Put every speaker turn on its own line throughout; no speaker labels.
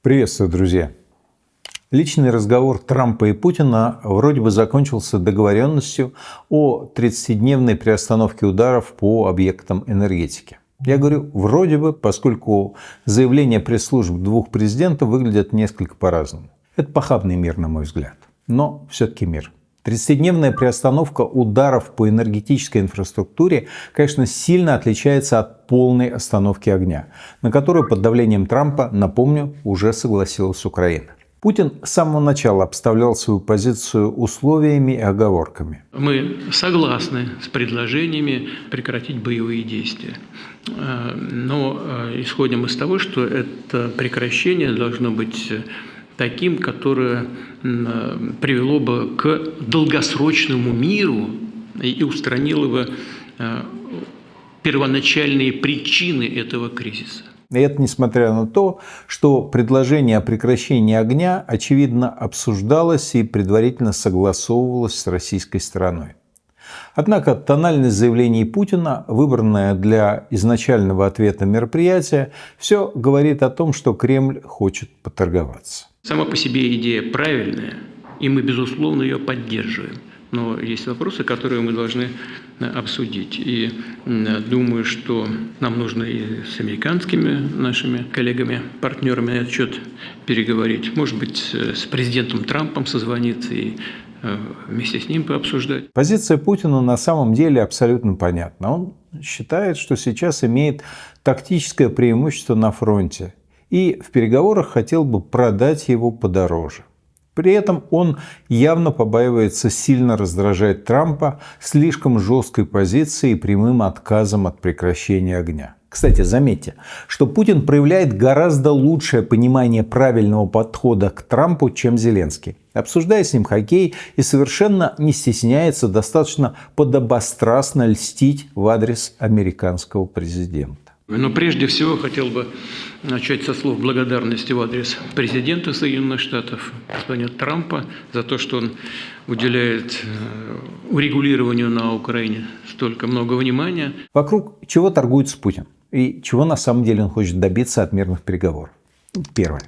Приветствую, друзья! Личный разговор Трампа и Путина вроде бы закончился договоренностью о 30-дневной приостановке ударов по объектам энергетики. Я говорю «вроде бы», поскольку заявления пресс-служб двух президентов выглядят несколько по-разному. Это похабный мир, на мой взгляд, но все-таки мир. 30-дневная приостановка ударов по энергетической инфраструктуре, конечно, сильно отличается от полной остановки огня, на которую под давлением Трампа, напомню, уже согласилась Украина. Путин с самого начала обставлял свою позицию условиями и оговорками.
Мы согласны с предложениями прекратить боевые действия, но исходим из того, что это прекращение должно быть таким, которое привело бы к долгосрочному миру и устранило бы первоначальные причины этого кризиса.
И это несмотря на то, что предложение о прекращении огня, очевидно, обсуждалось и предварительно согласовывалось с российской стороной. Однако тональность заявлений Путина, выбранная для изначального ответа мероприятия, все говорит о том, что Кремль хочет поторговаться.
Сама по себе идея правильная, и мы, безусловно, ее поддерживаем. Но есть вопросы, которые мы должны обсудить. И думаю, что нам нужно и с американскими нашими коллегами, партнерами на этот счет переговорить. Может быть, с президентом Трампом созвониться и вместе с ним пообсуждать.
Позиция Путина на самом деле абсолютно понятна. Он считает, что сейчас имеет тактическое преимущество на фронте. И в переговорах хотел бы продать его подороже. При этом он явно побаивается сильно раздражать Трампа слишком жесткой позицией и прямым отказом от прекращения огня. Кстати, заметьте, что Путин проявляет гораздо лучшее понимание правильного подхода к Трампу, чем Зеленский. Обсуждая с ним хоккей и совершенно не стесняется достаточно подобострастно льстить в адрес американского президента.
Но прежде всего хотел бы начать со слов благодарности в адрес президента Соединенных Штатов, господина Трампа, за то, что он уделяет урегулированию на Украине столько много внимания.
Вокруг чего торгуется Путин и чего на самом деле он хочет добиться от мирных переговоров? Первое.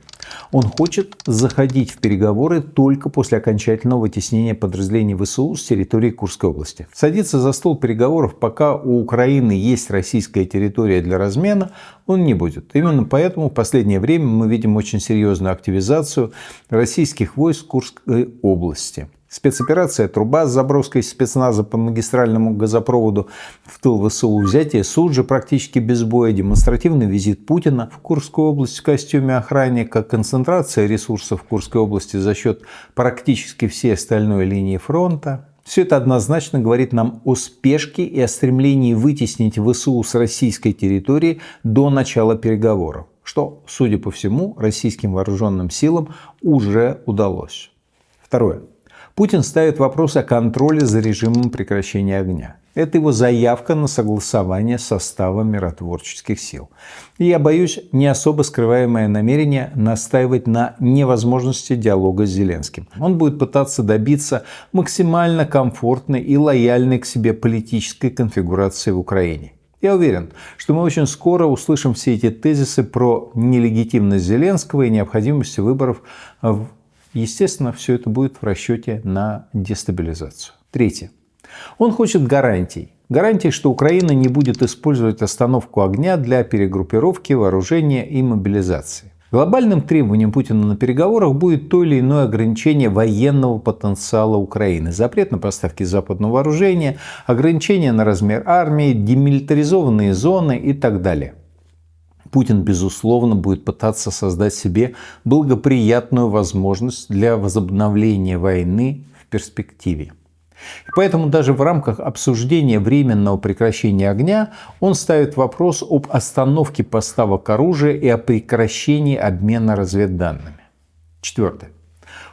Он хочет заходить в переговоры только после окончательного вытеснения подразделений ВСУ с территории Курской области. Садиться за стол переговоров, пока у Украины есть российская территория для размена, он не будет. Именно поэтому в последнее время мы видим очень серьезную активизацию российских войск в Курской области. Спецоперация «Труба» с заброской спецназа по магистральному газопроводу в тыл ВСУ, взятие Суджи практически без боя, демонстративный визит Путина в Курскую область в костюме охранника, концентрация ресурсов в Курской области за счет практически всей остальной линии фронта. Все это однозначно говорит нам о спешке и о стремлении вытеснить ВСУ с российской территории до начала переговоров, что, судя по всему, российским вооруженным силам уже удалось. Второе. Путин ставит вопрос о контроле за режимом прекращения огня. Это его заявка на согласование состава миротворческих сил. И я боюсь, не особо скрываемое намерение настаивать на невозможности диалога с Зеленским. Он будет пытаться добиться максимально комфортной и лояльной к себе политической конфигурации в Украине. Я уверен, что мы очень скоро услышим все эти тезисы про нелегитимность Зеленского и необходимость выборов. Естественно, все это будет в расчете на дестабилизацию. Третье. Он хочет гарантий. Гарантий, что Украина не будет использовать остановку огня для перегруппировки, вооружения и мобилизации. Глобальным требованием Путина на переговорах будет то или иное ограничение военного потенциала Украины. Запрет на поставки западного вооружения, ограничения на размер армии, демилитаризованные зоны и так далее. Путин, безусловно, будет пытаться создать себе благоприятную возможность для возобновления войны в перспективе. И поэтому даже в рамках обсуждения временного прекращения огня он ставит вопрос об остановке поставок оружия и о прекращении обмена разведданными. Четвертое.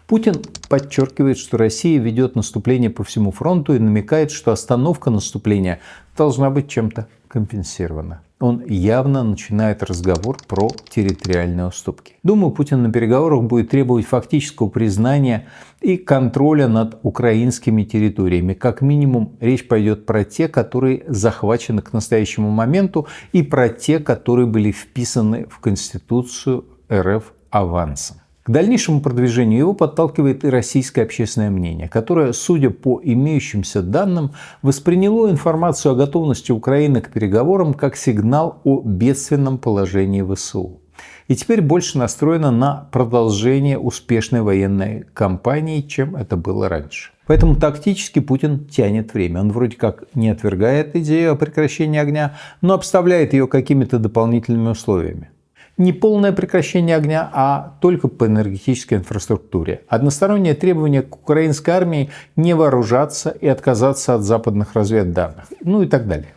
Путин подчеркивает, что Россия ведет наступление по всему фронту и намекает, что остановка наступления должна быть чем-то компенсирована. Он явно начинает разговор про территориальные уступки. Думаю, Путин на переговорах будет требовать фактического признания и контроля над украинскими территориями. Как минимум, речь пойдет про те, которые захвачены к настоящему моменту, и про те, которые были вписаны в Конституцию РФ авансом. К дальнейшему продвижению его подталкивает и российское общественное мнение, которое, судя по имеющимся данным, восприняло информацию о готовности Украины к переговорам как сигнал о бедственном положении ВСУ. И теперь больше настроено на продолжение успешной военной кампании, чем это было раньше. Поэтому тактически Путин тянет время. Он вроде как не отвергает идею о прекращении огня, но обставляет ее какими-то дополнительными условиями. Не полное прекращение огня, а только по энергетической инфраструктуре. Одностороннее требование к украинской армии не вооружаться и отказаться от западных разведданных. Ну и так далее.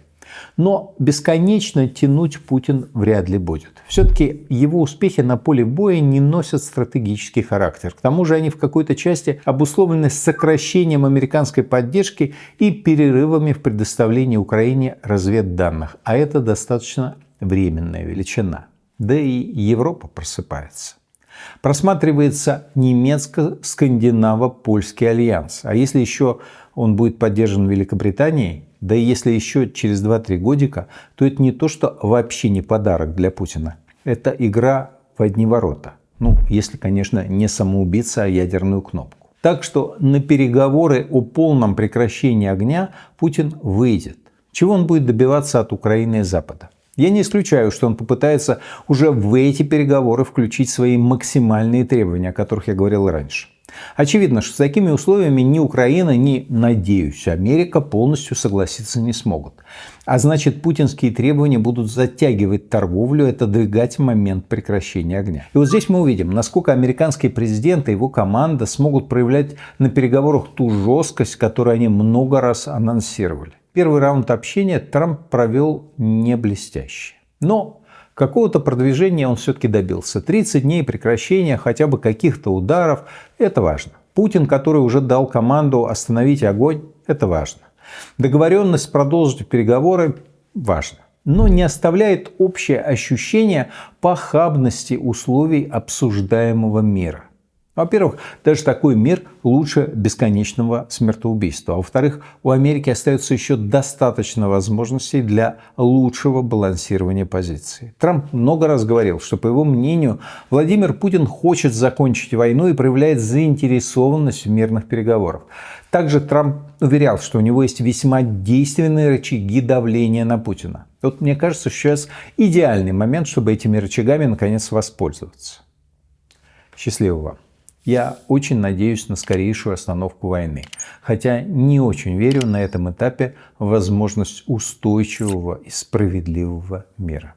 Но бесконечно тянуть Путин вряд ли будет. Все-таки его успехи на поле боя не носят стратегический характер. К тому же они в какой-то части обусловлены сокращением американской поддержки и перерывами в предоставлении Украине разведданных. А это достаточно временная величина. Да и Европа просыпается. Просматривается немецко-скандинаво-польский альянс. А если еще он будет поддержан Великобританией, да и если еще через 2-3 годика, то это не то, что вообще не подарок для Путина. Это игра в одни ворота. Ну, если, конечно, не самоубийца, а ядерную кнопку. Так что на переговоры о полном прекращении огня Путин выйдет. Чего он будет добиваться от Украины и Запада? Я не исключаю, что он попытается уже в эти переговоры включить свои максимальные требования, о которых я говорил раньше. Очевидно, что с такими условиями ни Украина, ни, надеюсь, Америка полностью согласиться не смогут. А значит, путинские требования будут затягивать торговлю, это двигать момент прекращения огня. И вот здесь мы увидим, насколько американский президент и его команда смогут проявлять на переговорах ту жесткость, которую они много раз анонсировали. Первый раунд общения Трамп провел не блестяще. Но какого-то продвижения он все-таки добился. 30 дней прекращения хотя бы каких-то ударов – это важно. Путин, который уже дал команду остановить огонь – это важно. Договоренность продолжить переговоры – важно. Но не оставляет общее ощущение похабности условий обсуждаемого мира. Во-первых, даже такой мир лучше бесконечного смертоубийства. А во-вторых, у Америки остается еще достаточно возможностей для лучшего балансирования позиций. Трамп много раз говорил, что, по его мнению, Владимир Путин хочет закончить войну и проявляет заинтересованность в мирных переговорах. Также Трамп уверял, что у него есть весьма действенные рычаги давления на Путина. Вот мне кажется, сейчас идеальный момент, чтобы этими рычагами наконец воспользоваться. Счастливо вам! Я очень надеюсь на скорейшую остановку войны, хотя не очень верю на этом этапе в возможность устойчивого и справедливого мира.